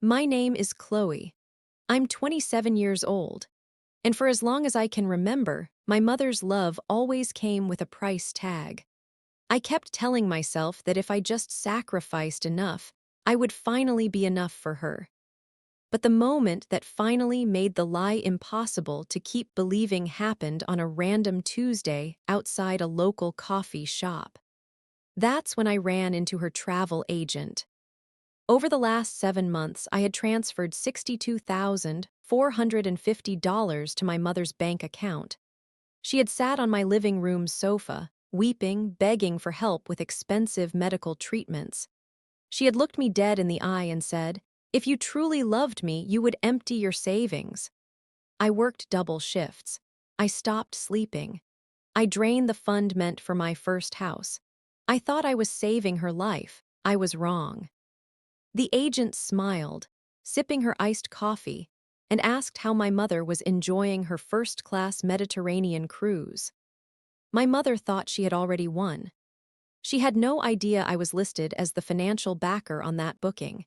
My name is Chloe. I'm 27 years old, and for as long as I can remember, my mother's love always came with a price tag. I kept telling myself that if I just sacrificed enough, I would finally be enough for her. But the moment that finally made the lie impossible to keep believing happened on a random Tuesday outside a local coffee shop. That's when I ran into her travel agent. Over the last 7 months, I had transferred $62,450 to my mother's bank account. She had sat on my living room sofa, weeping, begging for help with expensive medical treatments. She had looked me dead in the eye and said, "If you truly loved me, you would empty your savings." I worked double shifts. I stopped sleeping. I drained the fund meant for my first house. I thought I was saving her life. I was wrong. The agent smiled, sipping her iced coffee, and asked how my mother was enjoying her first-class Mediterranean cruise. My mother thought she had already won. She had no idea I was listed as the financial backer on that booking,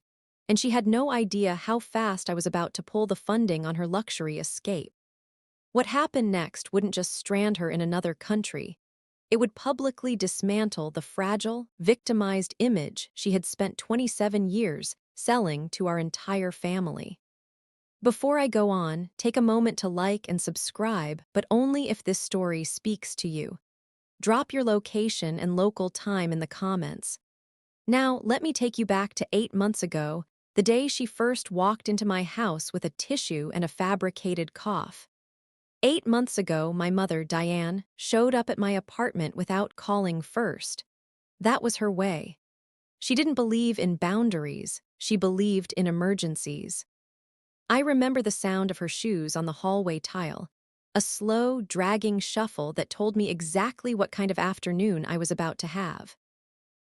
and she had no idea how fast I was about to pull the funding on her luxury escape. What happened next wouldn't just strand her in another country. It would publicly dismantle the fragile, victimized image she had spent 27 years selling to our entire family. Before I go on, take a moment to like and subscribe, but only if this story speaks to you. Drop your location and local time in the comments. Now, let me take you back to 8 months ago, the day she first walked into my house with a tissue and a fabricated cough. 8 months ago, my mother, Diane, showed up at my apartment without calling first. That was her way. She didn't believe in boundaries, she believed in emergencies. I remember the sound of her shoes on the hallway tile, a slow, dragging shuffle that told me exactly what kind of afternoon I was about to have.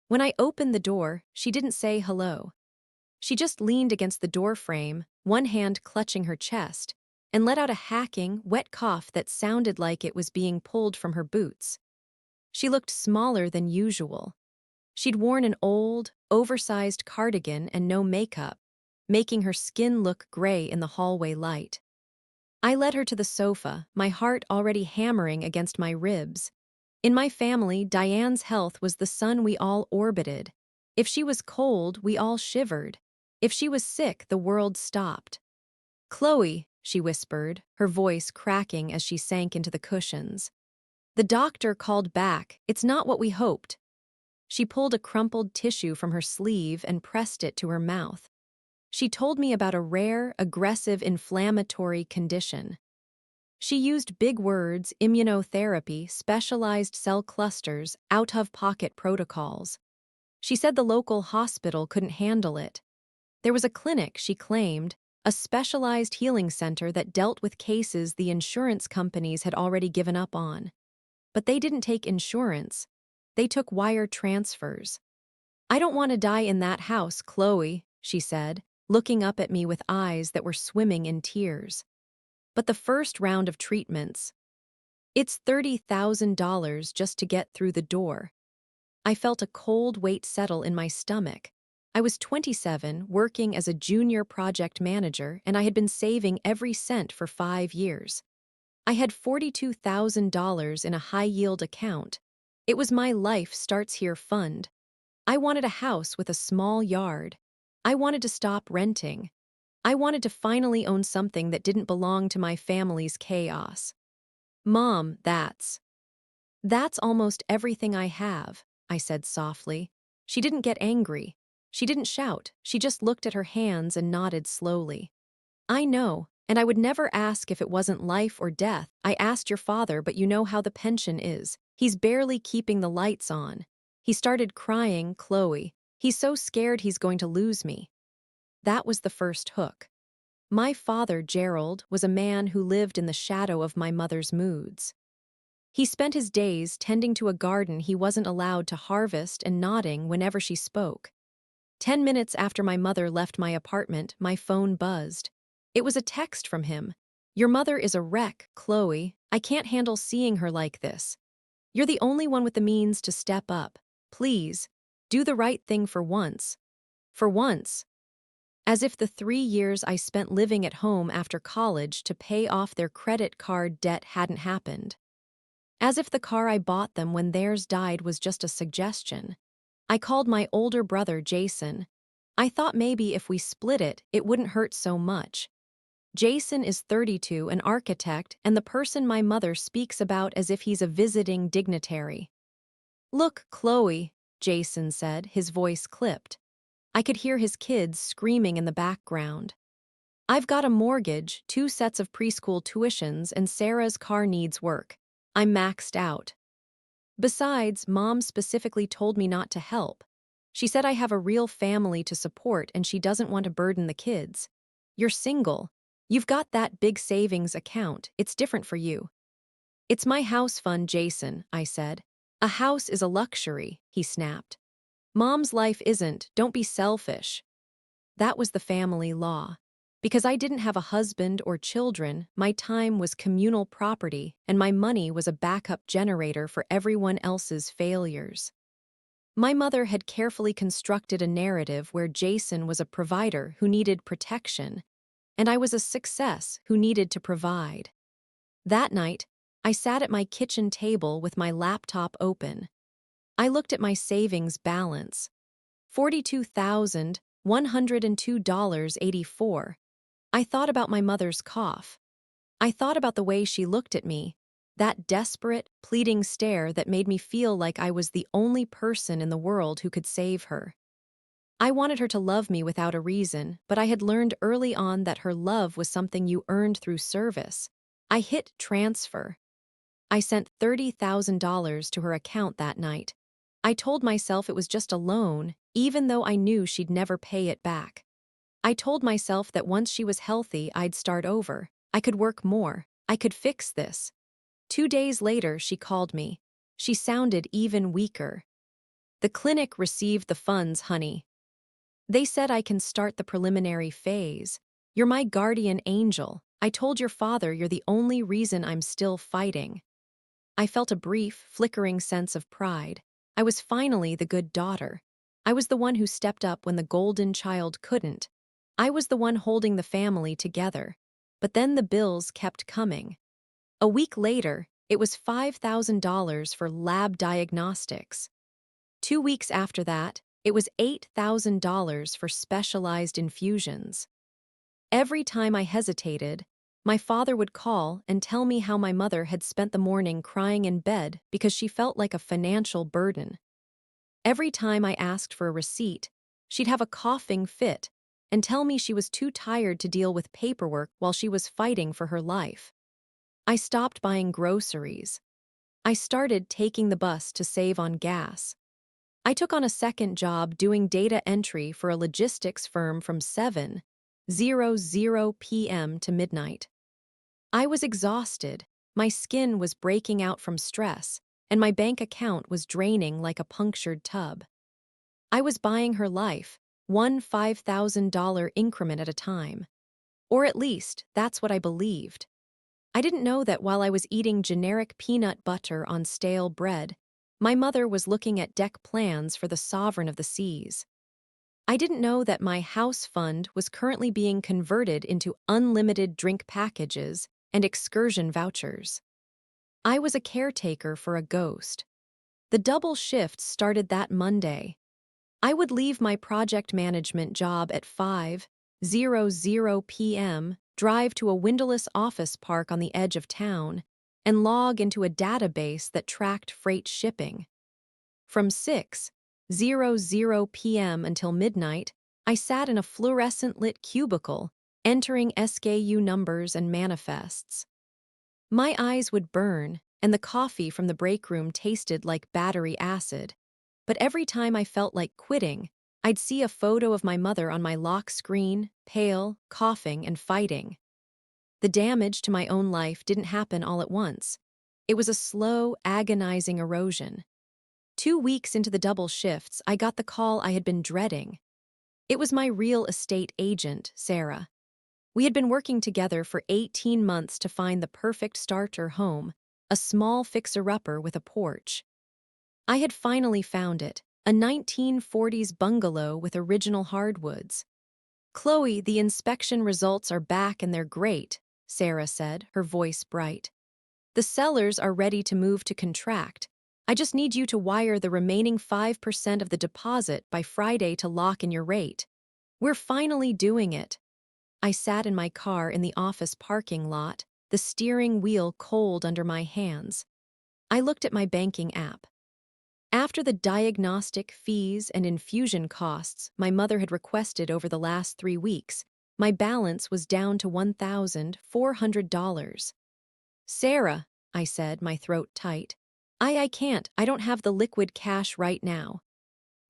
When I opened the door, she didn't say hello. She just leaned against the door frame, one hand clutching her chest, and let out a hacking, wet cough that sounded like it was being pulled from her boots. She looked smaller than usual. She'd worn an old, oversized cardigan and no makeup, making her skin look gray in the hallway light. I led her to the sofa, my heart already hammering against my ribs. In my family, Diane's health was the sun we all orbited. If she was cold, we all shivered. If she was sick, the world stopped. "Chloe," she whispered, her voice cracking as she sank into the cushions. "The doctor called back. It's not what we hoped." She pulled a crumpled tissue from her sleeve and pressed it to her mouth. She told me about a rare, aggressive inflammatory condition. She used big words: immunotherapy, specialized cell clusters, out-of-pocket protocols. She said the local hospital couldn't handle it. There was a clinic, she claimed, a specialized healing center that dealt with cases the insurance companies had already given up on. But they didn't take insurance. They took wire transfers. "I don't want to die in that house, Chloe," she said, looking up at me with eyes that were swimming in tears. "But the first round of treatments, it's $30,000 just to get through the door." I felt a cold weight settle in my stomach. I was 27, working as a junior project manager, and I had been saving every cent for 5 years. I had $42,000 in a high-yield account. It was my Life Starts Here fund. I wanted a house with a small yard. I wanted to stop renting. I wanted to finally own something that didn't belong to my family's chaos. "Mom, that's almost everything I have," I said softly. She didn't get angry. She didn't shout. She just looked at her hands and nodded slowly. "I know, and I would never ask if it wasn't life or death. I asked your father, but you know how the pension is. He's barely keeping the lights on." He started crying, "Chloe. He's so scared he's going to lose me." That was the first hook. My father, Gerald, was a man who lived in the shadow of my mother's moods. He spent his days tending to a garden he wasn't allowed to harvest and nodding whenever she spoke. 10 minutes after my mother left my apartment, my phone buzzed. It was a text from him. "Your mother is a wreck, Chloe. I can't handle seeing her like this. You're the only one with the means to step up. Please, do the right thing for once." For once. As if the 3 years I spent living at home after college to pay off their credit card debt hadn't happened. As if the car I bought them when theirs died was just a suggestion. I called my older brother Jason. I thought maybe if we split it, it wouldn't hurt so much. Jason is 32, an architect, and the person my mother speaks about as if he's a visiting dignitary. "Look, Chloe," Jason said, his voice clipped. I could hear his kids screaming in the background. "I've got a mortgage, 2 sets of preschool tuitions, and Sarah's car needs work. I'm maxed out. Besides, Mom specifically told me not to help. She said I have a real family to support and she doesn't want to burden the kids. You're single. You've got that big savings account. It's different for you." "It's my house fund, Jason," I said. "A house is a luxury," he snapped. "Mom's life isn't, don't be selfish." That was the family law. Because I didn't have a husband or children, my time was communal property and my money was a backup generator for everyone else's failures. My mother had carefully constructed a narrative where Jason was a provider who needed protection, and I was a success who needed to provide. That night, I sat at my kitchen table with my laptop open. I looked at my savings balance. $42,102.84. I thought about my mother's cough. I thought about the way she looked at me, that desperate, pleading stare that made me feel like I was the only person in the world who could save her. I wanted her to love me without a reason, but I had learned early on that her love was something you earned through service. I hit transfer. I sent $30,000 to her account that night. I told myself it was just a loan, even though I knew she'd never pay it back. I told myself that once she was healthy, I'd start over. I could work more. I could fix this. 2 days later, she called me. She sounded even weaker. "The clinic received the funds, honey. They said I can start the preliminary phase. You're my guardian angel. I told your father you're the only reason I'm still fighting." I felt a brief, flickering sense of pride. I was finally the good daughter. I was the one who stepped up when the golden child couldn't. I was the one holding the family together. But then the bills kept coming. A week later, it was $5,000 for lab diagnostics. 2 weeks after that, it was $8,000 for specialized infusions. Every time I hesitated, my father would call and tell me how my mother had spent the morning crying in bed because she felt like a financial burden. Every time I asked for a receipt, she'd have a coughing fit and tell me she was too tired to deal with paperwork while she was fighting for her life. I stopped buying groceries. I started taking the bus to save on gas. I took on a second job doing data entry for a logistics firm from 7:00 p.m. to midnight. I was exhausted, my skin was breaking out from stress, and my bank account was draining like a punctured tub. I was buying her life, one $5,000 increment at a time. Or at least, that's what I believed. I didn't know that while I was eating generic peanut butter on stale bread, my mother was looking at deck plans for the Sovereign of the Seas. I didn't know that my house fund was currently being converted into unlimited drink packages and excursion vouchers. I was a caretaker for a ghost. The double shift started that Monday. I would leave my project management job at 5:00 p.m., drive to a windowless office park on the edge of town, and log into a database that tracked freight shipping. From 6:00 p.m. until midnight, I sat in a fluorescent-lit cubicle, entering SKU numbers and manifests. My eyes would burn, and the coffee from the break room tasted like battery acid. But every time I felt like quitting, I'd see a photo of my mother on my lock screen, pale, coughing, and fighting. The damage to my own life didn't happen all at once. It was a slow, agonizing erosion. 2 weeks into the double shifts, I got the call I had been dreading. It was my real estate agent, Sarah. We had been working together for 18 months to find the perfect starter home, a small fixer-upper with a porch. I had finally found it, a 1940s bungalow with original hardwoods. Chloe, the inspection results are back and they're great, Sarah said, her voice bright. The sellers are ready to move to contract. I just need you to wire the remaining 5% of the deposit by Friday to lock in your rate. We're finally doing it. I sat in my car in the office parking lot, the steering wheel cold under my hands. I looked at my banking app. After the diagnostic fees and infusion costs my mother had requested over the last 3 weeks, my balance was down to $1,400. Sarah, I said, my throat tight. I can't. I don't have the liquid cash right now.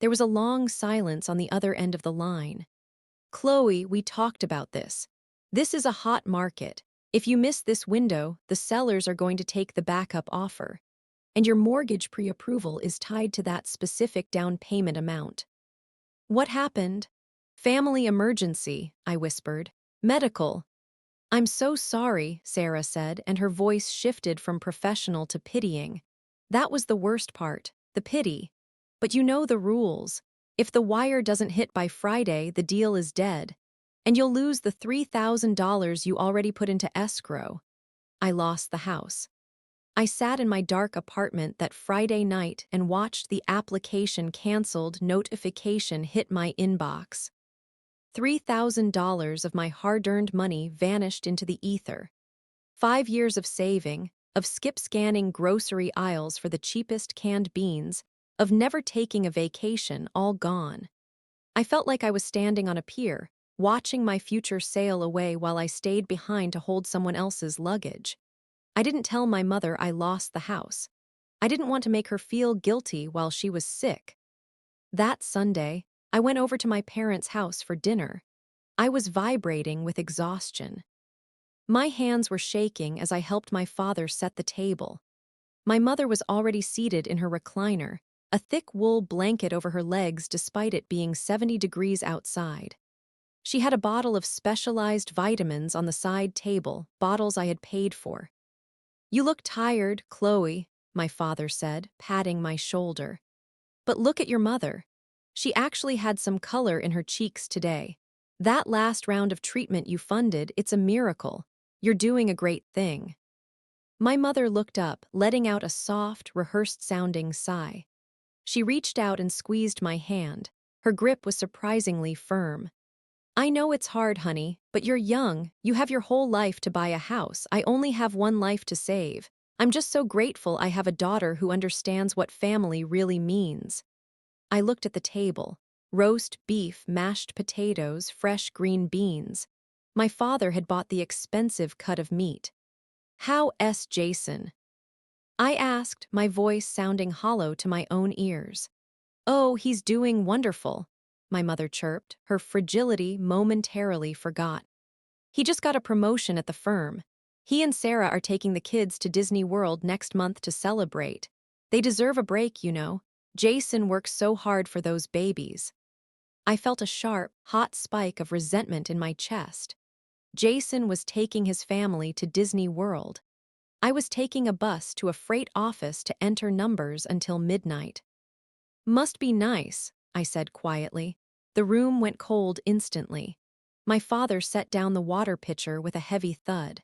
There was a long silence on the other end of the line. Chloe, we talked about this. This is a hot market. If you miss this window, the sellers are going to take the backup offer. And your mortgage pre-approval is tied to that specific down payment amount. What happened? Family emergency, I whispered. Medical. I'm so sorry, Sarah said, and her voice shifted from professional to pitying. That was the worst part, the pity. But you know the rules. If the wire doesn't hit by Friday, the deal is dead. And you'll lose the $3,000 you already put into escrow. I lost the house. I sat in my dark apartment that Friday night and watched the application canceled notification hit my inbox. $3,000 of my hard-earned money vanished into the ether. 5 years of saving, of skip-scanning grocery aisles for the cheapest canned beans, of never taking a vacation, all gone. I felt like I was standing on a pier, watching my future sail away while I stayed behind to hold someone else's luggage. I didn't tell my mother I lost the house. I didn't want to make her feel guilty while she was sick. That Sunday, I went over to my parents' house for dinner. I was vibrating with exhaustion. My hands were shaking as I helped my father set the table. My mother was already seated in her recliner, a thick wool blanket over her legs despite it being 70 degrees outside. She had a bottle of specialized vitamins on the side table, bottles I had paid for. You look tired, Chloe, my father said, patting my shoulder. But look at your mother. She actually had some color in her cheeks today. That last round of treatment you funded, it's a miracle. You're doing a great thing. My mother looked up, letting out a soft, rehearsed-sounding sigh. She reached out and squeezed my hand. Her grip was surprisingly firm. I know it's hard, honey, but you're young. You have your whole life to buy a house. I only have one life to save. I'm just so grateful I have a daughter who understands what family really means. I looked at the table. Roast beef, mashed potatoes, fresh green beans. My father had bought the expensive cut of meat. How's Jason? I asked, my voice sounding hollow to my own ears. Oh, he's doing wonderful, my mother chirped, her fragility momentarily forgot. He just got a promotion at the firm. He and Sarah are taking the kids to Disney World next month to celebrate. They deserve a break, you know. Jason works so hard for those babies. I felt a sharp, hot spike of resentment in my chest. Jason was taking his family to Disney World. I was taking a bus to a freight office to enter numbers until midnight. Must be nice, I said quietly. The room went cold instantly. My father set down the water pitcher with a heavy thud.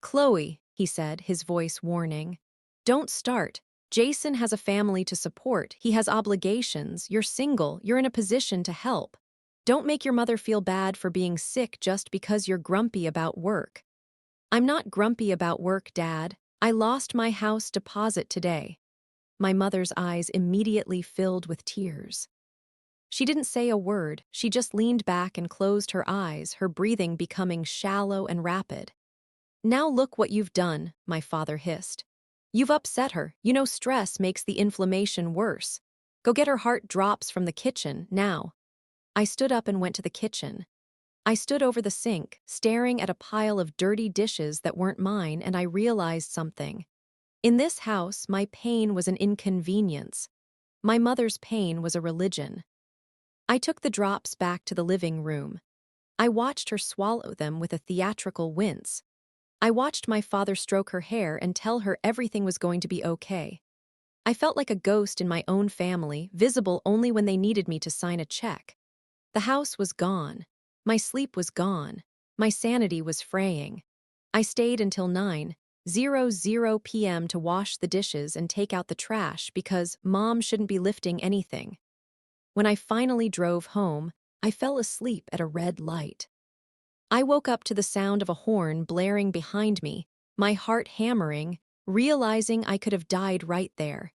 Chloe, he said, his voice warning. Don't start. Jason has a family to support. He has obligations. You're single. You're in a position to help. Don't make your mother feel bad for being sick just because you're grumpy about work. I'm not grumpy about work, Dad. I lost my house deposit today. My mother's eyes immediately filled with tears. She didn't say a word, she just leaned back and closed her eyes, her breathing becoming shallow and rapid. Now look what you've done, my father hissed. You've upset her. You know stress makes the inflammation worse. Go get her heart drops from the kitchen, now. I stood up and went to the kitchen. I stood over the sink, staring at a pile of dirty dishes that weren't mine, and I realized something. In this house, my pain was an inconvenience. My mother's pain was a religion. I took the drops back to the living room. I watched her swallow them with a theatrical wince. I watched my father stroke her hair and tell her everything was going to be okay. I felt like a ghost in my own family, visible only when they needed me to sign a check. The house was gone. My sleep was gone. My sanity was fraying. I stayed until 9:00 p.m. to wash the dishes and take out the trash because Mom shouldn't be lifting anything. When I finally drove home, I fell asleep at a red light. I woke up to the sound of a horn blaring behind me, my heart hammering, realizing I could have died right there.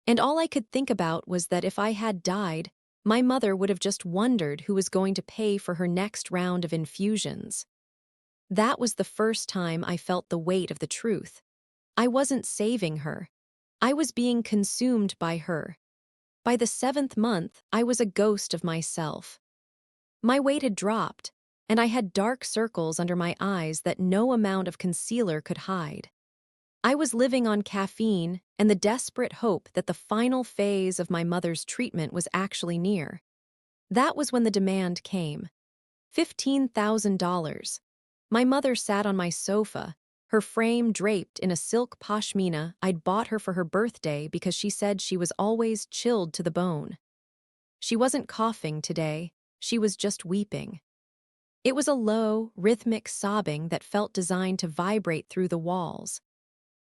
And all I could think about was that if I had died, my mother would have just wondered who was going to pay for her next round of infusions. That was the first time I felt the weight of the truth. I wasn't saving her. I was being consumed by her. By the 7th month, I was a ghost of myself. My weight had dropped, and I had dark circles under my eyes that no amount of concealer could hide. I was living on caffeine and the desperate hope that the final phase of my mother's treatment was actually near. That was when the demand came. $15,000. My mother sat on my sofa, her frame draped in a silk pashmina I'd bought her for her birthday because she said she was always chilled to the bone. She wasn't coughing today, she was just weeping. It was a low, rhythmic sobbing that felt designed to vibrate through the walls.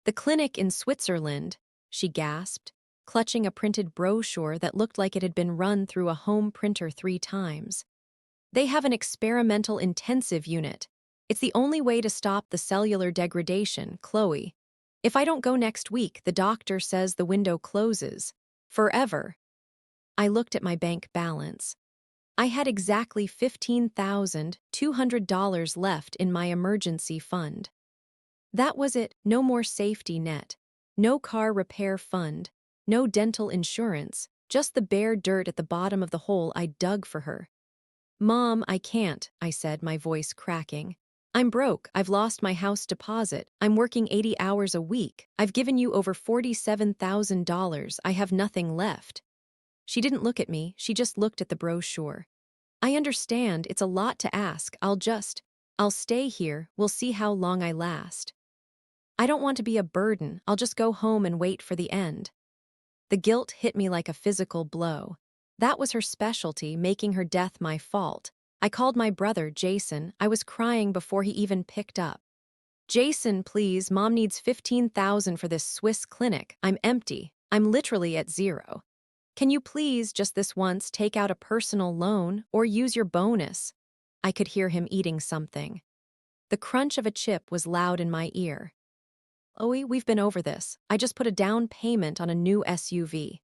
"The clinic in Switzerland," she gasped, clutching a printed brochure that looked like it had been run through a home printer 3 times. "They have an experimental intensive unit. It's the only way to stop the cellular degradation, Chloe. If I don't go next week, the doctor says the window closes. Forever." I looked at my bank balance. I had exactly $15,200 left in my emergency fund. That was it, no more safety net, no car repair fund, no dental insurance, just the bare dirt at the bottom of the hole I dug for her. "Mom, I can't," I said, my voice cracking. "I'm broke, I've lost my house deposit, I'm working 80 hours a week, I've given you over $47,000, I have nothing left." She didn't look at me, she just looked at the brochure. "I understand, it's a lot to ask, I'll stay here, we'll see how long I last. I don't want to be a burden, I'll just go home and wait for the end." The guilt hit me like a physical blow. That was her specialty, making her death my fault. I called my brother, Jason. I was crying before he even picked up. "Jason, please, Mom needs 15,000 for this Swiss clinic. I'm empty. I'm literally at zero. Can you please, just this once, take out a personal loan or use your bonus?" I could hear him eating something. The crunch of a chip was loud in my ear. "Chloe, we've been over this. I just put a down payment on a new SUV.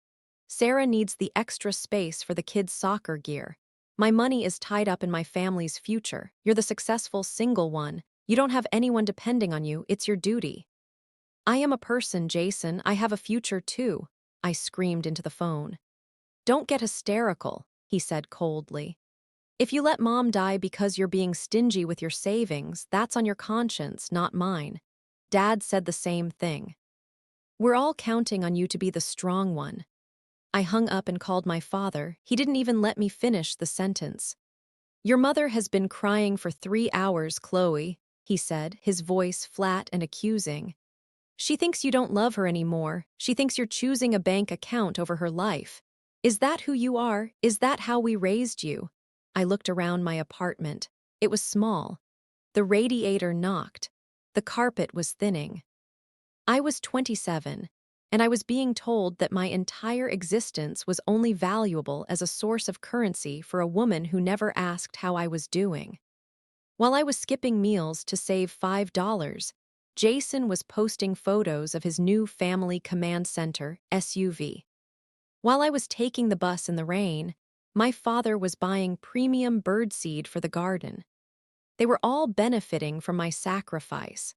Sarah needs the extra space for the kids' soccer gear. My money is tied up in my family's future. You're the successful single one. You don't have anyone depending on you, it's your duty." "I am a person, Jason. I have a future too," I screamed into the phone. "Don't get hysterical," he said coldly. "If you let Mom die because you're being stingy with your savings, that's on your conscience, not mine. Dad said the same thing. We're all counting on you to be the strong one." I hung up and called my father. He didn't even let me finish the sentence. "Your mother has been crying for 3 hours, Chloe," he said, his voice flat and accusing. "She thinks you don't love her anymore. She thinks you're choosing a bank account over her life. Is that who you are? Is that how we raised you?" I looked around my apartment. It was small. The radiator knocked. The carpet was thinning. I was 27, and I was being told that my entire existence was only valuable as a source of currency for a woman who never asked how I was doing. While I was skipping meals to save $5, Jason was posting photos of his new Family Command Center SUV. While I was taking the bus in the rain, my father was buying premium birdseed for the garden. They were all benefiting from my sacrifice.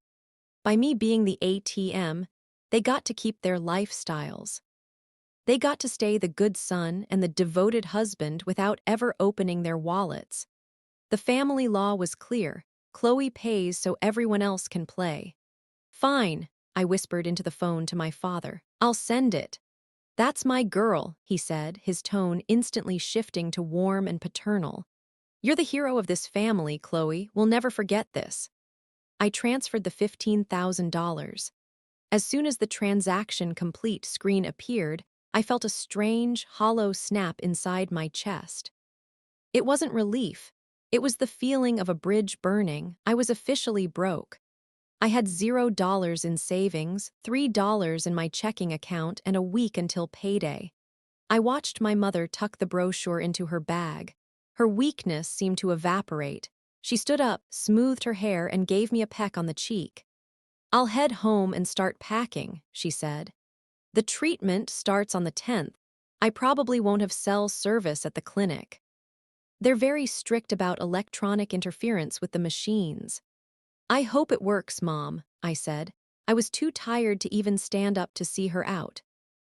By me being the ATM, they got to keep their lifestyles. They got to stay the good son and the devoted husband without ever opening their wallets. The family law was clear. Chloe pays so everyone else can play. "Fine," I whispered into the phone to my father. "I'll send it." "That's my girl," he said, his tone instantly shifting to warm and paternal. "You're the hero of this family, Chloe. We'll never forget this." I transferred the $15,000. As soon as the transaction complete screen appeared, I felt a strange, hollow snap inside my chest. It wasn't relief. It was the feeling of a bridge burning. I was officially broke. I had $0 in savings, $3 in my checking account, and a week until payday. I watched my mother tuck the brochure into her bag. Her weakness seemed to evaporate. She stood up, smoothed her hair, and gave me a peck on the cheek. "I'll head home and start packing," she said. "The treatment starts on the 10th. I probably won't have cell service at the clinic. They're very strict about electronic interference with the machines." "I hope it works, Mom," I said. I was too tired to even stand up to see her out.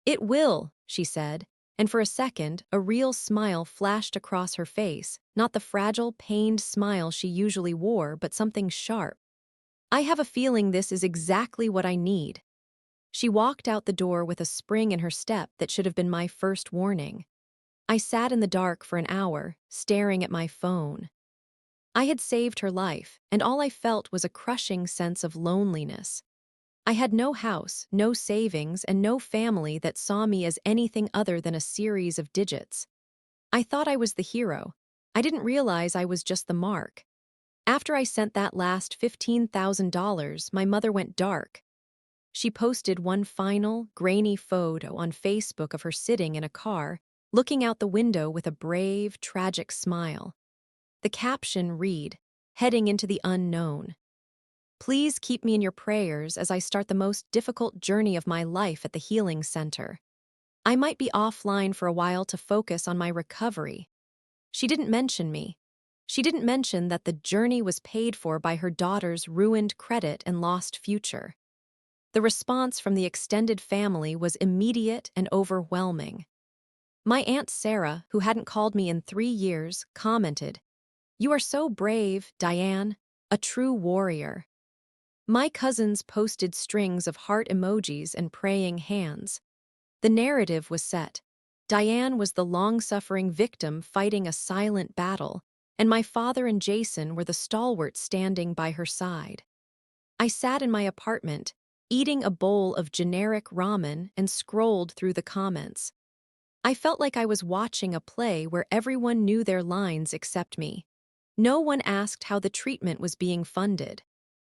"It will," she said, and for a second, a real smile flashed across her face, not the fragile, pained smile she usually wore, but something sharp. "I have a feeling this is exactly what I need." She walked out the door with a spring in her step that should have been my first warning. I sat in the dark for an hour, staring at my phone. I had saved her life, and all I felt was a crushing sense of loneliness. I had no house, no savings, and no family that saw me as anything other than a series of digits. I thought I was the hero. I didn't realize I was just the mark. After I sent that last $15,000, my mother went dark. She posted one final, grainy photo on Facebook of her sitting in a car, looking out the window with a brave, tragic smile. The caption read, "Heading into the unknown. Please keep me in your prayers as I start the most difficult journey of my life at the healing center. I might be offline for a while to focus on my recovery." She didn't mention me. She didn't mention that the journey was paid for by her daughter's ruined credit and lost future. The response from the extended family was immediate and overwhelming. My Aunt Sarah, who hadn't called me in 3 years, commented, "You are so brave, Diane, a true warrior." My cousins posted strings of heart emojis and praying hands. The narrative was set. Diane was the long-suffering victim fighting a silent battle, and my father and Jason were the stalwarts standing by her side. I sat in my apartment, eating a bowl of generic ramen, and scrolled through the comments. I felt like I was watching a play where everyone knew their lines except me. No one asked how the treatment was being funded.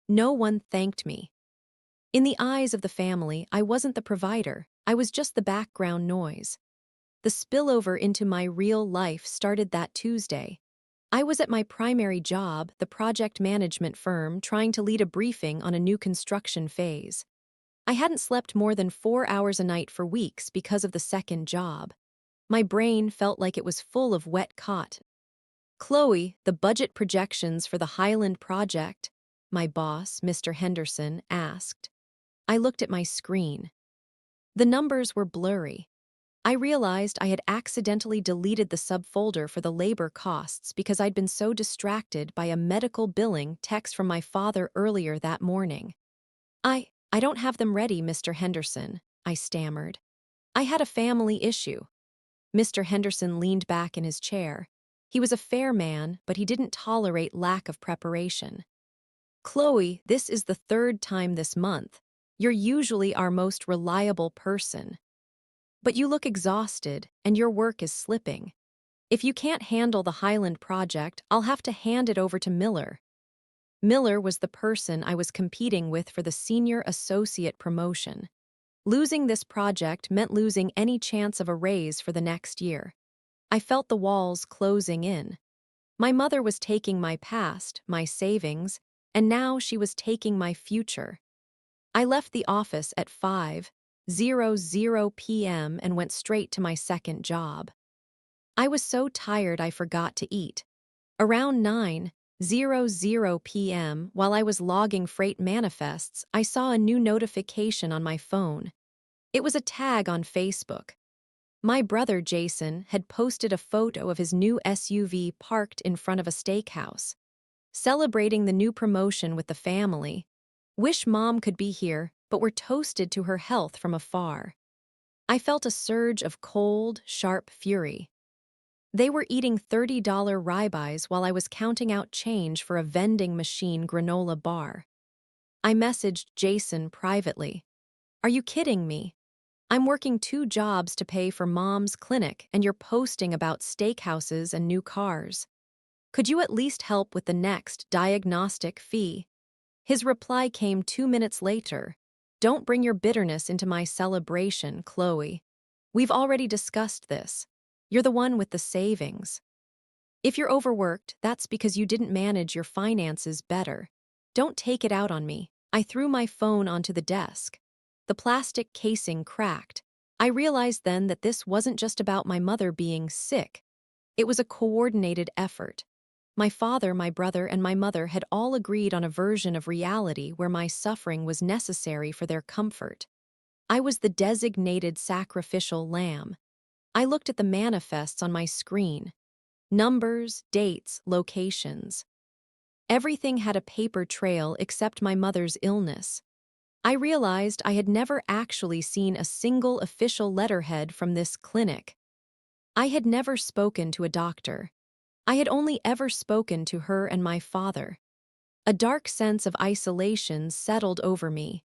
No one thanked me. In the eyes of the family, I wasn't the provider. I was just the background noise. The spillover into my real life started that Tuesday. I was at my primary job, the project management firm, trying to lead a briefing on a new construction phase. I hadn't slept more than 4 hours a night for weeks because of the second job. My brain felt like it was full of wet cotton. "Chloe, the budget projections for the Highland project," my boss, Mr. Henderson, asked. I looked at my screen. The numbers were blurry. I realized I had accidentally deleted the subfolder for the labor costs because I'd been so distracted by a medical billing text from my father earlier that morning. I don't have them ready, Mr. Henderson," I stammered. "I had a family issue." Mr. Henderson leaned back in his chair. He was a fair man, but he didn't tolerate lack of preparation. "Chloe, this is the third time this month. You're usually our most reliable person. But you look exhausted, and your work is slipping. If you can't handle the Highland project, I'll have to hand it over to Miller." Miller was the person I was competing with for the senior associate promotion. Losing this project meant losing any chance of a raise for the next year. I felt the walls closing in. My mother was taking my past, my savings, and now she was taking my future. I left the office at 5:00 p.m. and went straight to my second job. I was so tired I forgot to eat. Around 9:00 p.m., while I was logging freight manifests, I saw a new notification on my phone. It was a tag on Facebook. My brother Jason had posted a photo of his new SUV parked in front of a steakhouse. Celebrating the new promotion with the family. "Wish Mom could be here, but we're toasted to her health from afar." I felt a surge of cold, sharp fury. They were eating $30 ribeyes while I was counting out change for a vending machine granola bar. I messaged Jason privately. "Are you kidding me? I'm working 2 jobs to pay for Mom's clinic, and you're posting about steakhouses and new cars." Could you at least help with the next diagnostic fee? His reply came 2 minutes later. Don't bring your bitterness into my celebration, Chloe. We've already discussed this. You're the one with the savings. If you're overworked, that's because you didn't manage your finances better. Don't take it out on me. I threw my phone onto the desk. The plastic casing cracked. I realized then that this wasn't just about my mother being sick. It was a coordinated effort. My father, my brother, and my mother had all agreed on a version of reality where my suffering was necessary for their comfort. I was the designated sacrificial lamb. I looked at the manifests on my screen. Numbers, dates, locations. Everything had a paper trail except my mother's illness. I realized I had never actually seen a single official letterhead from this clinic. I had never spoken to a doctor. I had only ever spoken to her and my father. A dark sense of isolation settled over me.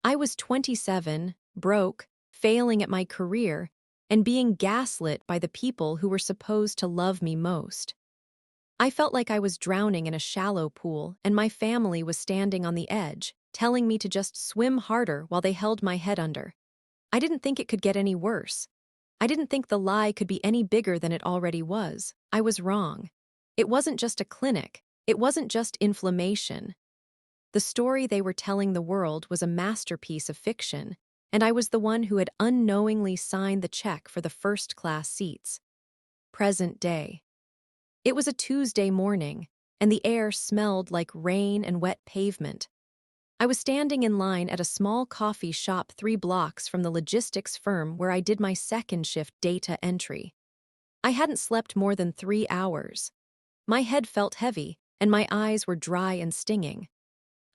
I was 27, broke, failing at my career, and being gaslit by the people who were supposed to love me most. I felt like I was drowning in a shallow pool, and my family was standing on the edge, telling me to just swim harder while they held my head under. I didn't think it could get any worse. I didn't think the lie could be any bigger than it already was. I was wrong. It wasn't just a clinic. It wasn't just inflammation. The story they were telling the world was a masterpiece of fiction, and I was the one who had unknowingly signed the check for the first-class seats. Present day. It was a Tuesday morning, and the air smelled like rain and wet pavement. I was standing in line at a small coffee shop 3 blocks from the logistics firm where I did my second shift data entry. I hadn't slept more than 3 hours. My head felt heavy, and my eyes were dry and stinging.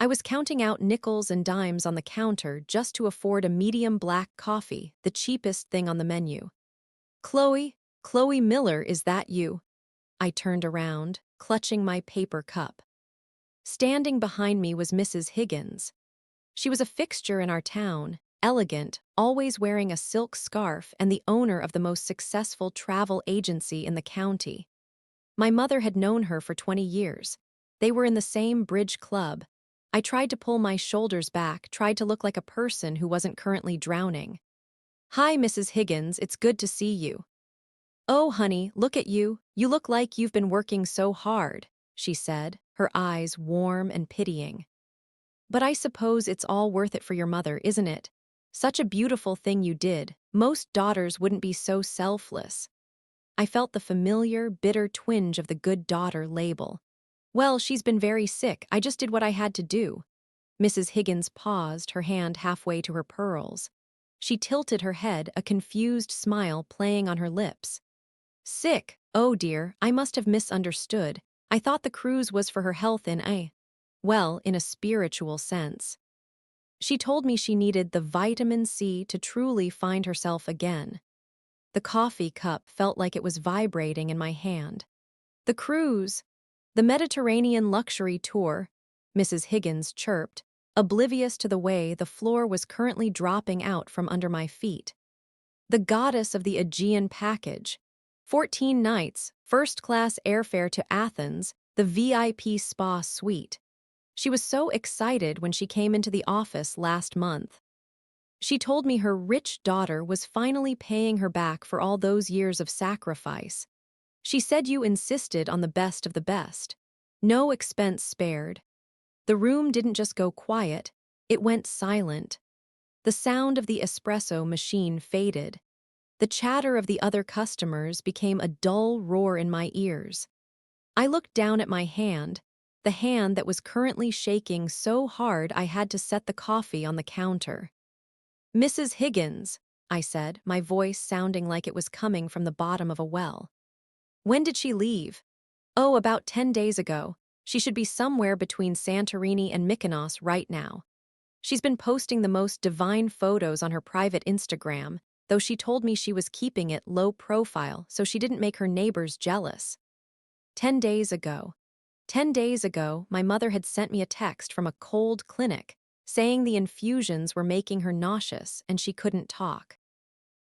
I was counting out nickels and dimes on the counter just to afford a medium black coffee, the cheapest thing on the menu. Chloe Miller, is that you? I turned around, clutching my paper cup. Standing behind me was Mrs. Higgins. She was a fixture in our town, elegant, always wearing a silk scarf, and the owner of the most successful travel agency in the county. My mother had known her for 20 years. They were in the same bridge club. I tried to pull my shoulders back, tried to look like a person who wasn't currently drowning. Hi, Mrs. Higgins, it's good to see you. Oh, honey, look at you. You look like you've been working so hard, she said, her eyes warm and pitying. But I suppose it's all worth it for your mother, isn't it? Such a beautiful thing you did. Most daughters wouldn't be so selfless. I felt the familiar, bitter twinge of the good daughter label. Well, she's been very sick. I just did what I had to do. Mrs. Higgins paused, her hand halfway to her pearls. She tilted her head, a confused smile playing on her lips. Sick? Oh dear, I must have misunderstood. I thought the cruise was for her health in a spiritual sense. She told me she needed the vitamin C to truly find herself again. The coffee cup felt like it was vibrating in my hand. The cruise, the Mediterranean luxury tour, Mrs. Higgins chirped, oblivious to the way the floor was currently dropping out from under my feet. The goddess of the Aegean package. 14 nights, first-class airfare to Athens, the VIP spa suite. She was so excited when she came into the office last month. She told me her rich daughter was finally paying her back for all those years of sacrifice. She said you insisted on the best of the best. No expense spared. The room didn't just go quiet, it went silent. The sound of the espresso machine faded. The chatter of the other customers became a dull roar in my ears. I looked down at my hand, the hand that was currently shaking so hard I had to set the coffee on the counter. Mrs. Higgins, I said, my voice sounding like it was coming from the bottom of a well. When did she leave? Oh, about 10 days ago. She should be somewhere between Santorini and Mykonos right now. She's been posting the most divine photos on her private Instagram, though she told me she was keeping it low profile so she didn't make her neighbors jealous. 10 days ago. 10 days ago, my mother had sent me a text from a cold clinic saying the infusions were making her nauseous and she couldn't talk.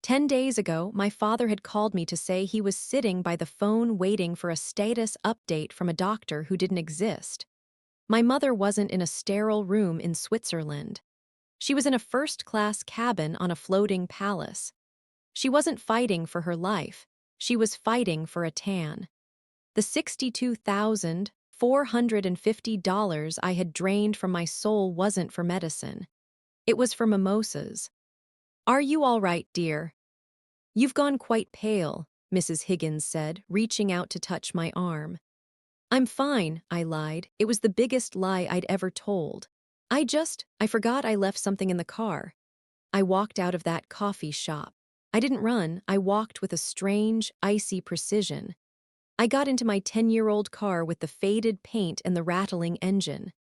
10 days ago, my father had called me to say he was sitting by the phone waiting for a status update from a doctor who didn't exist. My mother wasn't in a sterile room in Switzerland. She was in a first-class cabin on a floating palace. She wasn't fighting for her life. She was fighting for a tan. The $62,450 I had drained from my soul wasn't for medicine. It was for mimosas. "Are you all right, dear?" "You've gone quite pale," Mrs. Higgins said, reaching out to touch my arm. "I'm fine," I lied. It was the biggest lie I'd ever told. I forgot I left something in the car." I walked out of that coffee shop. I didn't run, I walked with a strange, icy precision. I got into my 10-year-old car with the faded paint and the rattling engine.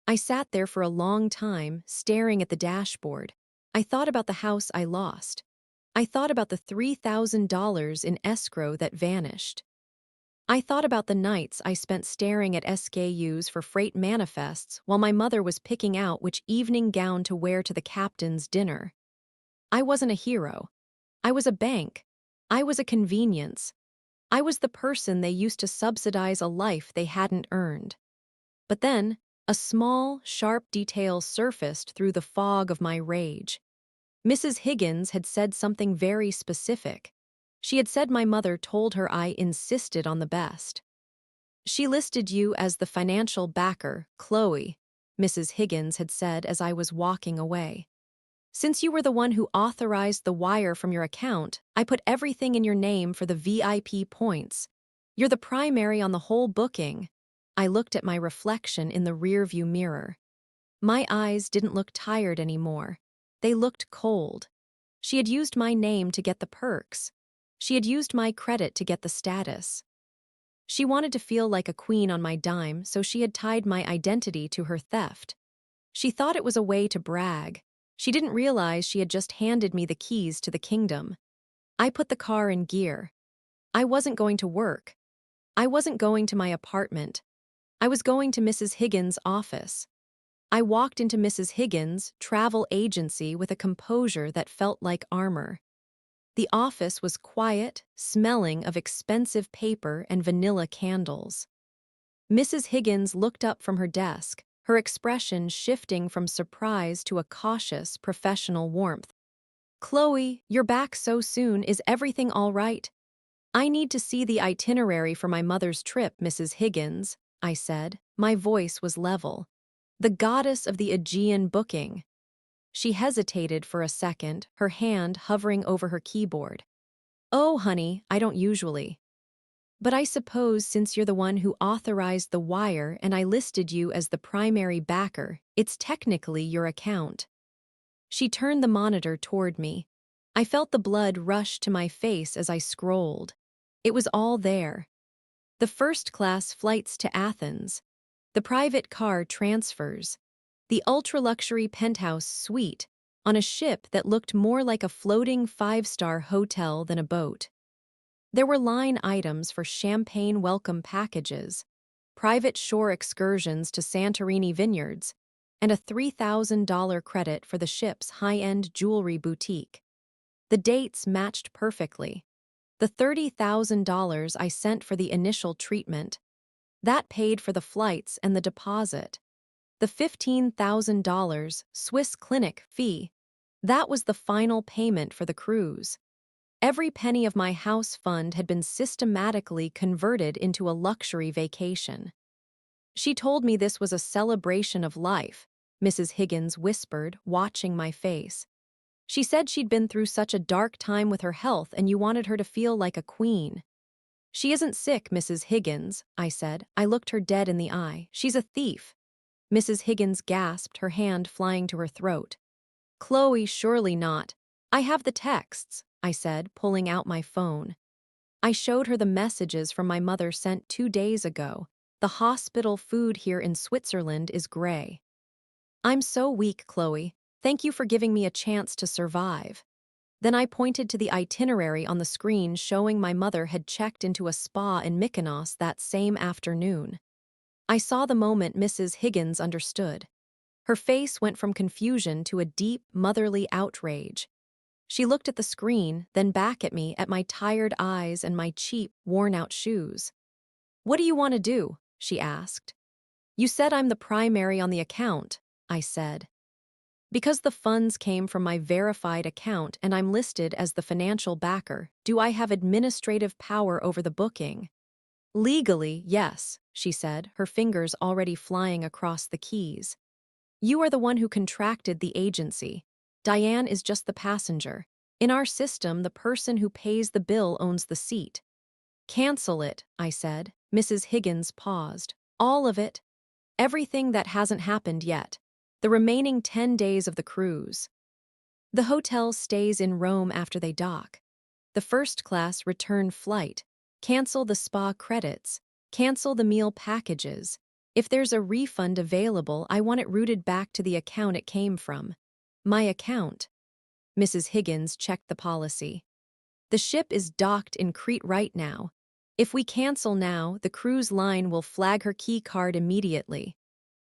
I sat there for a long time, staring at the dashboard. I thought about the house I lost. I thought about the $3,000 in escrow that vanished. I thought about the nights I spent staring at SKUs for freight manifests while my mother was picking out which evening gown to wear to the captain's dinner. I wasn't a hero. I was a bank. I was a convenience. I was the person they used to subsidize a life they hadn't earned. But then, a small, sharp detail surfaced through the fog of my rage. Mrs. Higgins had said something very specific. She had said my mother told her I insisted on the best. "She listed you as the financial backer, Chloe," Mrs. Higgins had said as I was walking away. "Since you were the one who authorized the wire from your account, I put everything in your name for the VIP points. You're the primary on the whole booking." I looked at my reflection in the rearview mirror. My eyes didn't look tired anymore. They looked cold. She had used my name to get the perks. She had used my credit to get the status. She wanted to feel like a queen on my dime, so she had tied my identity to her theft. She thought it was a way to brag. She didn't realize she had just handed me the keys to the kingdom. I put the car in gear. I wasn't going to work. I wasn't going to my apartment. I was going to Mrs. Higgins' office. I walked into Mrs. Higgins' travel agency with a composure that felt like armor. The office was quiet, smelling of expensive paper and vanilla candles. Mrs. Higgins looked up from her desk, her expression shifting from surprise to a cautious, professional warmth. "Chloe, you're back so soon. Is everything all right?" "I need to see the itinerary for my mother's trip, Mrs. Higgins," I said. My voice was level. "The goddess of the Aegean booking." She hesitated for a second, her hand hovering over her keyboard. "Oh, honey, I don't usually." "But I suppose since you're the one who authorized the wire and I listed you as the primary backer, it's technically your account." She turned the monitor toward me. I felt the blood rush to my face as I scrolled. It was all there. The first-class flights to Athens, the private car transfers, the ultra-luxury penthouse suite on a ship that looked more like a floating five-star hotel than a boat. There were line items for champagne welcome packages, private shore excursions to Santorini vineyards, and a $3,000 credit for the ship's high-end jewelry boutique. The dates matched perfectly. The $30,000 I sent for the initial treatment, that paid for the flights and the deposit. The $15,000 Swiss clinic fee, that was the final payment for the cruise. Every penny of my house fund had been systematically converted into a luxury vacation. "She told me this was a celebration of life," Mrs. Higgins whispered, watching my face. "She said she'd been through such a dark time with her health and you wanted her to feel like a queen." "She isn't sick, Mrs. Higgins," I said. I looked her dead in the eye. "She's a thief." Mrs. Higgins gasped, her hand flying to her throat. "Chloe, surely not." "I have the texts," I said, pulling out my phone. I showed her the messages from my mother sent 2 days ago. "The hospital food here in Switzerland is gray." "I'm so weak, Chloe. Thank you for giving me a chance to survive." Then I pointed to the itinerary on the screen showing my mother had checked into a spa in Mykonos that same afternoon. I saw the moment Mrs. Higgins understood. Her face went from confusion to a deep, motherly outrage. She looked at the screen, then back at me, at my tired eyes and my cheap, worn-out shoes. "What do you want to do?" she asked. "You said I'm the primary on the account," I said. "Because the funds came from my verified account and I'm listed as the financial backer, do I have administrative power over the booking?" "Legally, yes," she said, her fingers already flying across the keys. "You are the one who contracted the agency. Diane is just the passenger. In our system, the person who pays the bill owns the seat." "Cancel it," I said. Mrs. Higgins paused. "All of it? Everything that hasn't happened yet. The remaining 10 days of the cruise. The hotel stays in Rome after they dock. The first-class return flight. Cancel the spa credits. Cancel the meal packages. If there's a refund available, I want it routed back to the account it came from." "My account?" Mrs. Higgins checked the policy. "The ship is docked in Crete right now. If we cancel now, the cruise line will flag her key card immediately.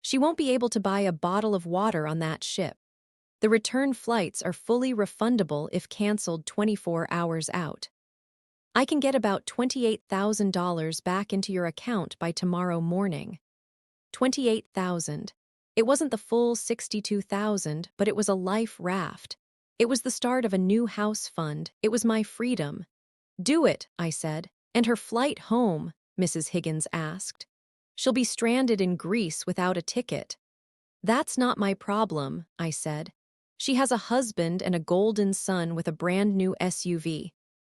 She won't be able to buy a bottle of water on that ship. The return flights are fully refundable if canceled 24 hours out. I can get about $28,000 back into your account by tomorrow morning." 28,000. It wasn't the full 62,000, but it was a life raft. It was the start of a new house fund. It was my freedom. "Do it," I said. "And her flight home?" Mrs. Higgins asked. "She'll be stranded in Greece without a ticket." "That's not my problem," I said. "She has a husband and a golden son with a brand new SUV.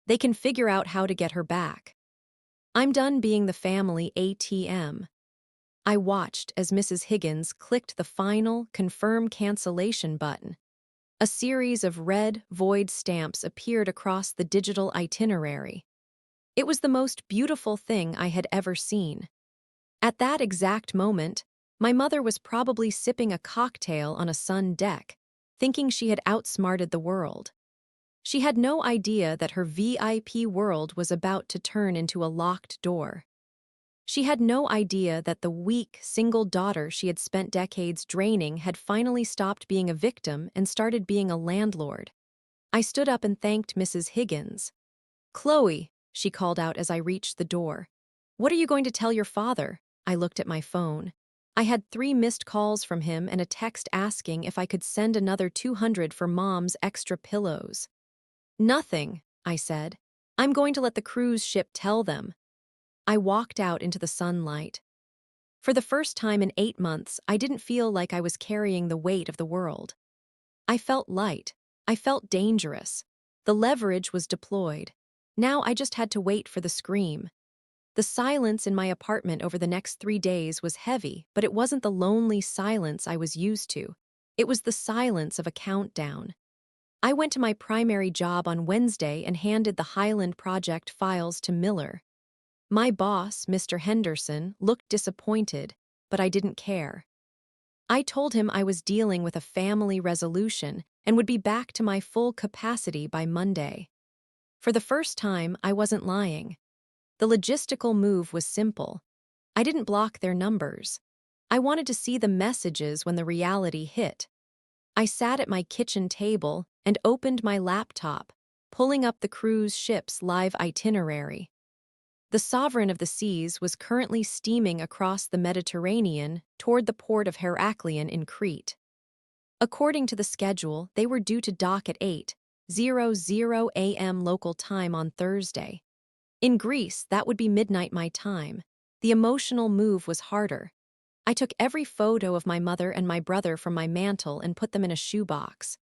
They can figure out how to get her back. I'm done being the family ATM." I watched as Mrs. Higgins clicked the final confirm cancellation button. A series of red, void stamps appeared across the digital itinerary. It was the most beautiful thing I had ever seen. At that exact moment, my mother was probably sipping a cocktail on a sun deck, thinking she had outsmarted the world. She had no idea that her VIP world was about to turn into a locked door. She had no idea that the weak, single daughter she had spent decades draining had finally stopped being a victim and started being a landlord. I stood up and thanked Mrs. Higgins. "Chloe," she called out as I reached the door. "What are you going to tell your father?" I looked at my phone. I had 3 missed calls from him and a text asking if I could send another 200 for Mom's extra pillows. "Nothing," I said. "I'm going to let the cruise ship tell them." I walked out into the sunlight. For the first time in 8 months, I didn't feel like I was carrying the weight of the world. I felt light. I felt dangerous. The leverage was deployed. Now I just had to wait for the scream. The silence in my apartment over the next 3 days was heavy, but it wasn't the lonely silence I was used to. It was the silence of a countdown. I went to my primary job on Wednesday and handed the Highland Project files to Miller. My boss, Mr. Henderson, looked disappointed, but I didn't care. I told him I was dealing with a family resolution and would be back to my full capacity by Monday. For the first time, I wasn't lying. The logistical move was simple. I didn't block their numbers. I wanted to see the messages when the reality hit. I sat at my kitchen table and opened my laptop, pulling up the cruise ship's live itinerary. The Sovereign of the Seas was currently steaming across the Mediterranean toward the port of Heraklion in Crete. According to the schedule, they were due to dock at 8:00 a.m. local time on Thursday. In Greece, that would be midnight my time. The emotional move was harder. I took every photo of my mother and my brother from my mantle and put them in a shoebox.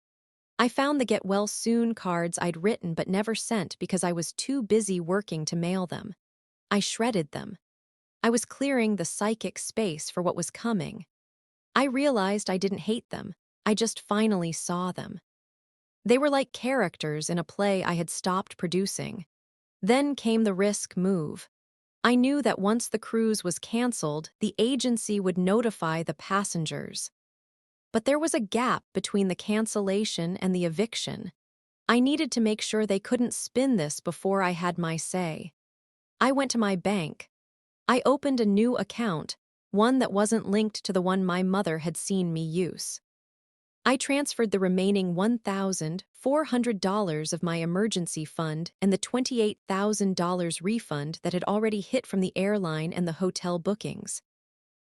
I found the get well soon cards I'd written but never sent because I was too busy working to mail them. I shredded them. I was clearing the psychic space for what was coming. I realized I didn't hate them. I just finally saw them. They were like characters in a play I had stopped producing. Then came the risk move. I knew that once the cruise was canceled, the agency would notify the passengers. But there was a gap between the cancellation and the eviction. I needed to make sure they couldn't spin this before I had my say. I went to my bank. I opened a new account, one that wasn't linked to the one my mother had seen me use. I transferred the remaining $1,400 of my emergency fund and the $28,000 refund that had already hit from the airline and the hotel bookings.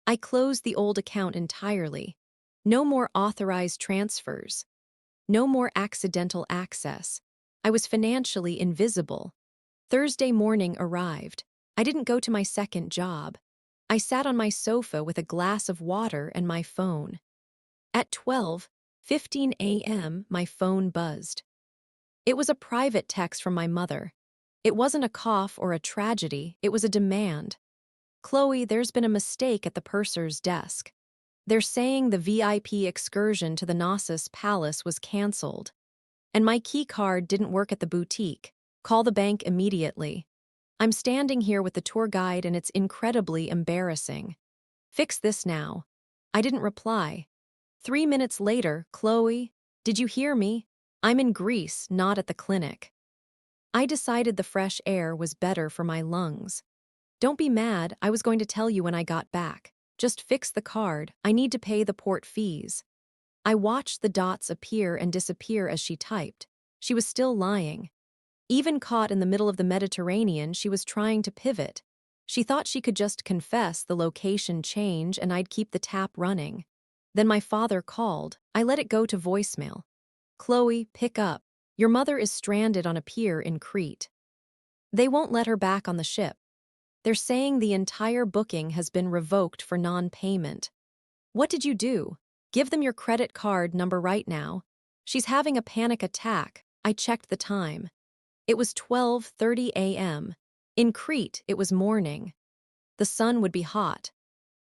I closed the old account entirely. No more authorized transfers. No more accidental access. I was financially invisible. Thursday morning arrived. I didn't go to my second job. I sat on my sofa with a glass of water and my phone. At 12:15 a.m., my phone buzzed. It was a private text from my mother. It wasn't a cough or a tragedy, it was a demand. Chloe, there's been a mistake at the purser's desk. They're saying the VIP excursion to the Knossos Palace was canceled. And my key card didn't work at the boutique. Call the bank immediately. I'm standing here with the tour guide and it's incredibly embarrassing. Fix this now. I didn't reply. 3 minutes later, Chloe, did you hear me? I'm in Greece, not at the clinic. I decided the fresh air was better for my lungs. Don't be mad, I was going to tell you when I got back. Just fix the card, I need to pay the port fees. I watched the dots appear and disappear as she typed. She was still lying. Even caught in the middle of the Mediterranean, she was trying to pivot. She thought she could just confess the location change and I'd keep the tap running. Then my father called. I let it go to voicemail. Chloe, pick up. Your mother is stranded on a pier in Crete. They won't let her back on the ship. They're saying the entire booking has been revoked for non-payment. What did you do? Give them your credit card number right now. She's having a panic attack. I checked the time. It was 12:30 a.m. In Crete, it was morning. The sun would be hot.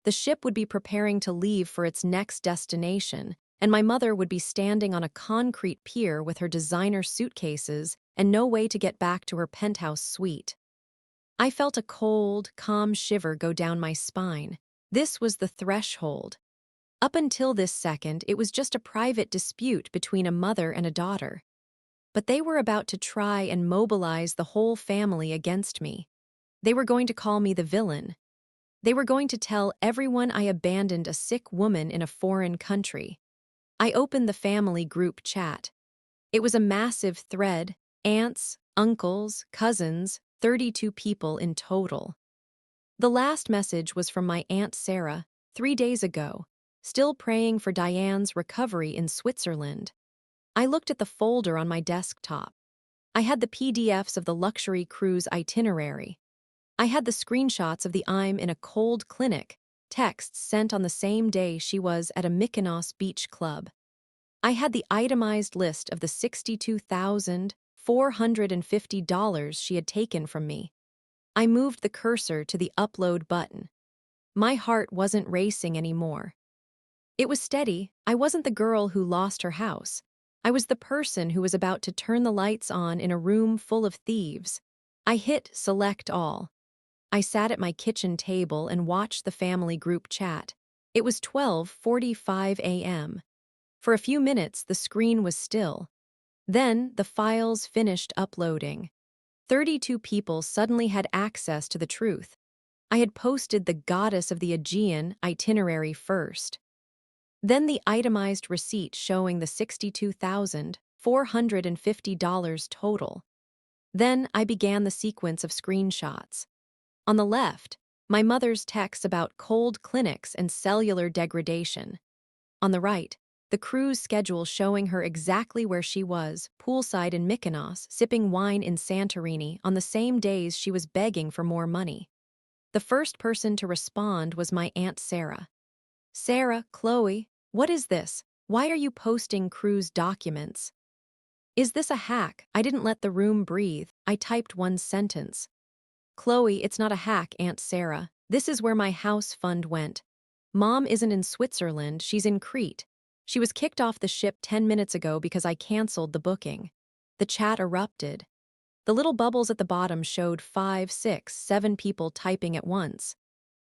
The ship would be preparing to leave for its next destination, and my mother would be standing on a concrete pier with her designer suitcases and no way to get back to her penthouse suite. I felt a cold, calm shiver go down my spine. This was the threshold. Up until this second, it was just a private dispute between a mother and a daughter. But they were about to try and mobilize the whole family against me. They were going to call me the villain. They were going to tell everyone I abandoned a sick woman in a foreign country. I opened the family group chat. It was a massive thread, aunts, uncles, cousins, 32 people in total. The last message was from my Aunt Sarah, 3 days ago, still praying for Diane's recovery in Switzerland. I looked at the folder on my desktop. I had the PDFs of the luxury cruise itinerary. I had the screenshots of the I'm in a cold clinic, texts sent on the same day she was at a Mykonos beach club. I had the itemized list of the $62,450 she had taken from me. I moved the cursor to the upload button. My heart wasn't racing anymore. It was steady. I wasn't the girl who lost her house. I was the person who was about to turn the lights on in a room full of thieves. I hit select all. I sat at my kitchen table and watched the family group chat. It was 12:45 a.m. For a few minutes, the screen was still. Then, the files finished uploading. 32 people suddenly had access to the truth. I had posted the Goddess of the Aegean itinerary first. Then the itemized receipt showing the $62,450 total. Then I began the sequence of screenshots. On the left, my mother's texts about cold clinics and cellular degradation. On the right, the cruise schedule showing her exactly where she was, poolside in Mykonos, sipping wine in Santorini on the same days she was begging for more money. The first person to respond was my Aunt Sarah. Sarah, Chloe, what is this? Why are you posting cruise documents? Is this a hack? I didn't let the room breathe. I typed one sentence. Chloe, it's not a hack, Aunt Sarah. This is where my house fund went. Mom isn't in Switzerland, she's in Crete. She was kicked off the ship 10 minutes ago because I canceled the booking. The chat erupted. The little bubbles at the bottom showed 5, 6, 7 people typing at once.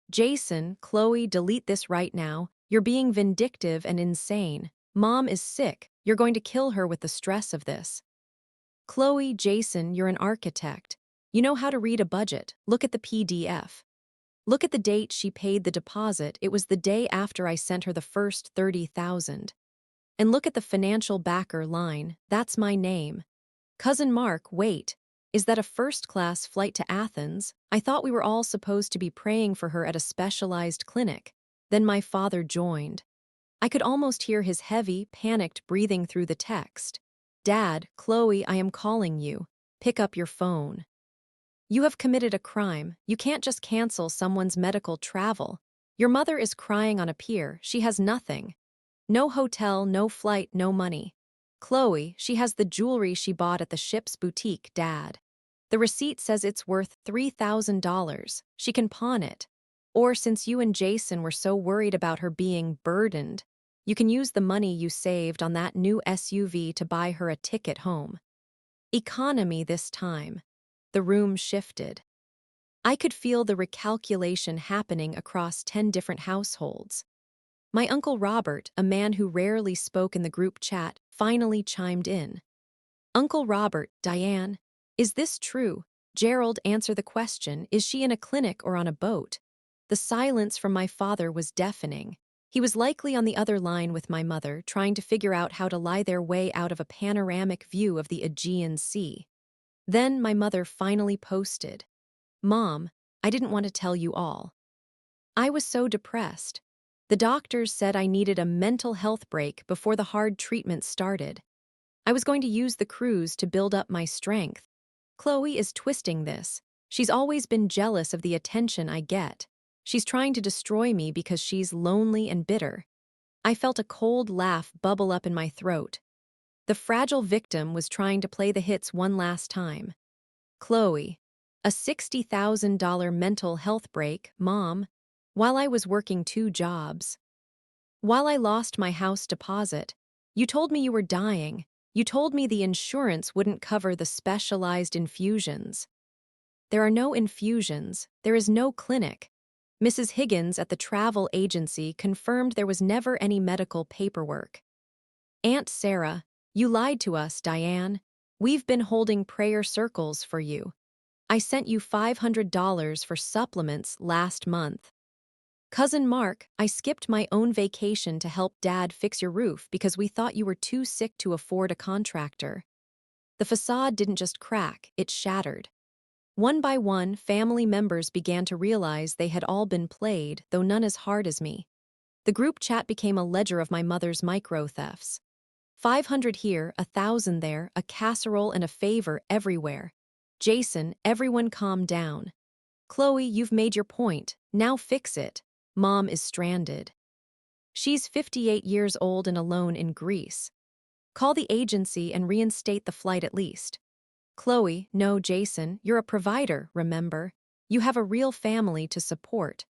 Jason, Chloe, delete this right now. You're being vindictive and insane. Mom is sick. You're going to kill her with the stress of this. Chloe, Jason, you're an architect. You know how to read a budget. Look at the PDF. Look at the date she paid the deposit. It was the day after I sent her the first $30,000. And look at the financial backer line. That's my name. Cousin Mark, wait. Is that a first-class flight to Athens? I thought we were all supposed to be praying for her at a specialized clinic. Then my father joined. I could almost hear his heavy, panicked breathing through the text. Dad, Chloe, I am calling you. Pick up your phone. You have committed a crime. You can't just cancel someone's medical travel. Your mother is crying on a pier. She has nothing. No hotel, no flight, no money. Chloe, she has the jewelry she bought at the ship's boutique, Dad. The receipt says it's worth $3,000. She can pawn it. Or since you and Jason were so worried about her being burdened, you can use the money you saved on that new SUV to buy her a ticket home. Economy this time. The room shifted. I could feel the recalculation happening across 10 different households. My Uncle Robert, a man who rarely spoke in the group chat, finally chimed in. Uncle Robert, Diane, is this true? Gerald, answer the question. Is she in a clinic or on a boat? The silence from my father was deafening. He was likely on the other line with my mother, trying to figure out how to lie their way out of a panoramic view of the Aegean Sea. Then my mother finally posted. Mom, I didn't want to tell you all. I was so depressed. The doctors said I needed a mental health break before the hard treatment started. I was going to use the cruise to build up my strength. Chloe is twisting this. She's always been jealous of the attention I get. She's trying to destroy me because she's lonely and bitter. I felt a cold laugh bubble up in my throat. The fragile victim was trying to play the hits one last time. Chloe, a $60,000 mental health break, Mom, while I was working 2 jobs. While I lost my house deposit, you told me you were dying. You told me the insurance wouldn't cover the specialized infusions. There are no infusions. There is no clinic. Mrs. Higgins at the travel agency confirmed there was never any medical paperwork. Aunt Sarah, you lied to us, Diane. We've been holding prayer circles for you. I sent you $500 for supplements last month. Cousin Mark, I skipped my own vacation to help Dad fix your roof because we thought you were too sick to afford a contractor. The facade didn't just crack, it shattered. One by one, family members began to realize they had all been played, though none as hard as me. The group chat became a ledger of my mother's micro-thefts. 500 here, 1,000 there, a casserole and a favor everywhere. Jason, everyone calm down. Chloe, you've made your point. Now fix it. Mom is stranded. She's 58 years old and alone in Greece. Call the agency and reinstate the flight at least. Chloe, no, Jason, you're a provider, remember? You have a real family to support.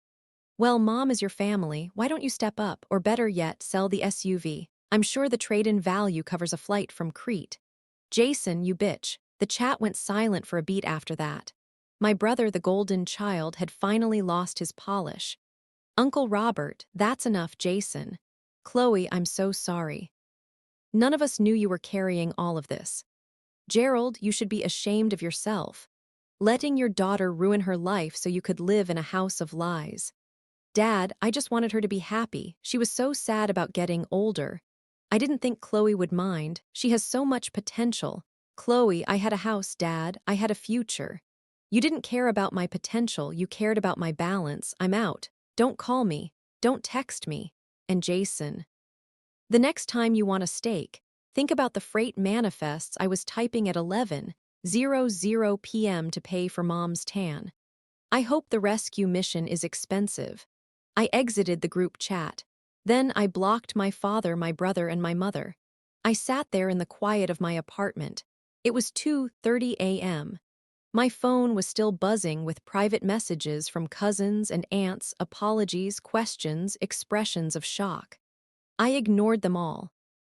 Well, Mom is your family. Why don't you step up, or better yet, sell the SUV? I'm sure the trade-in value covers a flight from Crete. Jason, you bitch. The chat went silent for a beat after that. My brother, the golden child, had finally lost his polish. Uncle Robert, that's enough, Jason. Chloe, I'm so sorry. None of us knew you were carrying all of this. Gerald, you should be ashamed of yourself. Letting your daughter ruin her life so you could live in a house of lies. Dad, I just wanted her to be happy. She was so sad about getting older. I didn't think Chloe would mind. She has so much potential. Chloe, I had a house, Dad. I had a future. You didn't care about my potential. You cared about my balance. I'm out. Don't call me. Don't text me. And Jason. The next time you want a steak, think about the freight manifests I was typing at 11:00 p.m. to pay for Mom's tan. I hope the rescue mission is expensive. I exited the group chat. Then I blocked my father, my brother, and my mother. I sat there in the quiet of my apartment. It was 2:30 a.m. My phone was still buzzing with private messages from cousins and aunts, apologies, questions, expressions of shock. I ignored them all.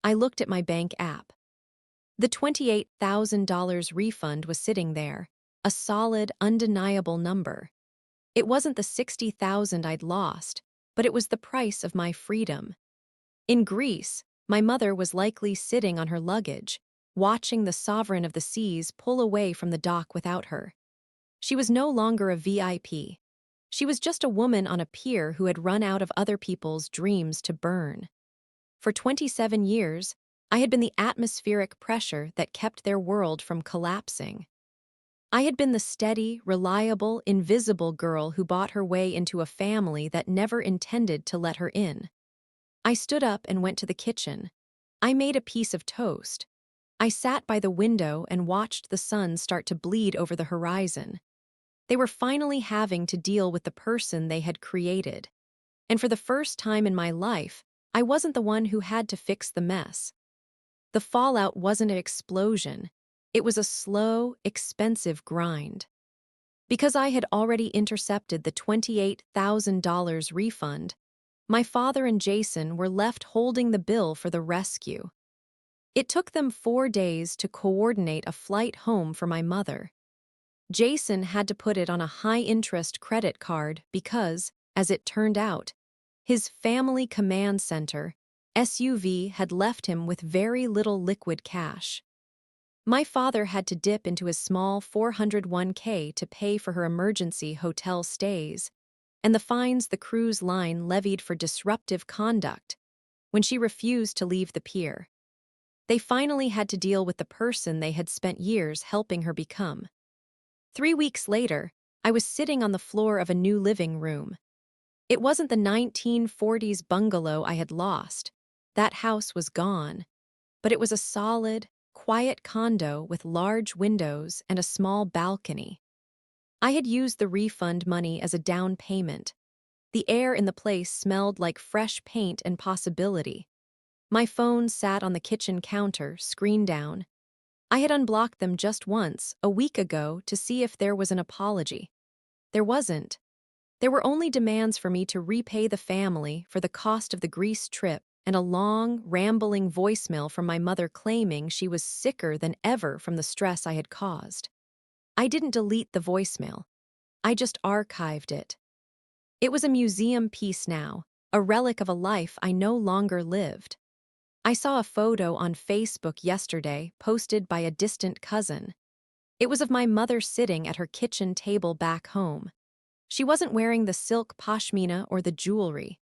I looked at my bank app. The $28,000 refund was sitting there, a solid, undeniable number. It wasn't the $60,000 I'd lost, but it was the price of my freedom. In Greece, my mother was likely sitting on her luggage, watching the sovereign of the seas pull away from the dock without her. She was no longer a VIP. She was just a woman on a pier who had run out of other people's dreams to burn. For 27 years, I had been the atmospheric pressure that kept their world from collapsing. I had been the steady, reliable, invisible girl who bought her way into a family that never intended to let her in. I stood up and went to the kitchen. I made a piece of toast. I sat by the window and watched the sun start to bleed over the horizon. They were finally having to deal with the person they had created. And for the first time in my life, I wasn't the one who had to fix the mess. The fallout wasn't an explosion. It was a slow, expensive grind. Because I had already intercepted the $28,000 refund, my father and Jason were left holding the bill for the rescue. It took them 4 days to coordinate a flight home for my mother. Jason had to put it on a high-interest credit card because, as it turned out, his family command center, SUV, had left him with very little liquid cash. My father had to dip into his small 401k to pay for her emergency hotel stays and the fines the cruise line levied for disruptive conduct when she refused to leave the pier. They finally had to deal with the person they had spent years helping her become. 3 weeks later, I was sitting on the floor of a new living room. It wasn't the 1940s bungalow I had lost. That house was gone. But it was a solid, quiet condo with large windows and a small balcony. I had used the refund money as a down payment. The air in the place smelled like fresh paint and possibility. My phone sat on the kitchen counter, screen down. I had unblocked them just once, a week ago, to see if there was an apology. There wasn't. There were only demands for me to repay the family for the cost of the Greece trip and a long, rambling voicemail from my mother claiming she was sicker than ever from the stress I had caused. I didn't delete the voicemail. I just archived it. It was a museum piece now, a relic of a life I no longer lived. I saw a photo on Facebook yesterday posted by a distant cousin. It was of my mother sitting at her kitchen table back home. She wasn't wearing the silk pashmina or the jewelry.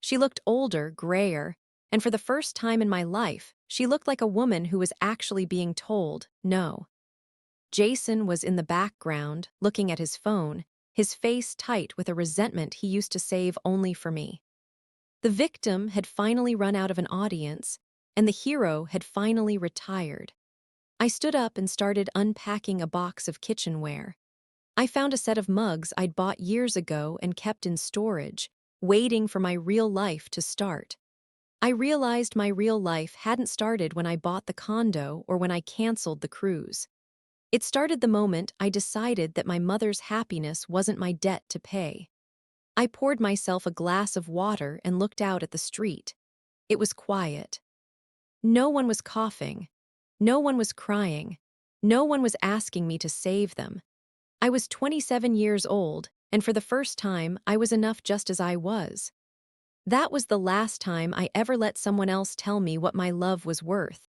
She looked older, grayer, and for the first time in my life, she looked like a woman who was actually being told no. Jason was in the background, looking at his phone, his face tight with a resentment he used to save only for me. The victim had finally run out of an audience, and the hero had finally retired. I stood up and started unpacking a box of kitchenware. I found a set of mugs I'd bought years ago and kept in storage, waiting for my real life to start. I realized my real life hadn't started when I bought the condo or when I canceled the cruise. It started the moment I decided that my mother's happiness wasn't my debt to pay. I poured myself a glass of water and looked out at the street. It was quiet. No one was coughing. No one was crying. No one was asking me to save them. I was 27 years old, and for the first time, I was enough just as I was. That was the last time I ever let someone else tell me what my love was worth.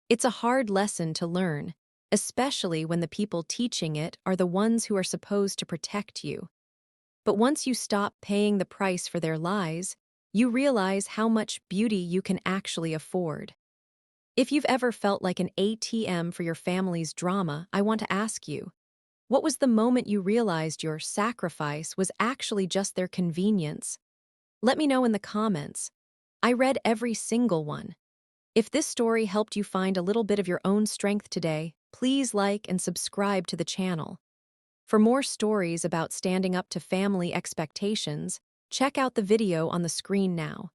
It's a hard lesson to learn, especially when the people teaching it are the ones who are supposed to protect you. But once you stop paying the price for their lies, you realize how much beauty you can actually afford. If you've ever felt like an ATM for your family's drama, I want to ask you, what was the moment you realized your sacrifice was actually just their convenience? Let me know in the comments. I read every single one. If this story helped you find a little bit of your own strength today, please like and subscribe to the channel. For more stories about standing up to family expectations, check out the video on the screen now.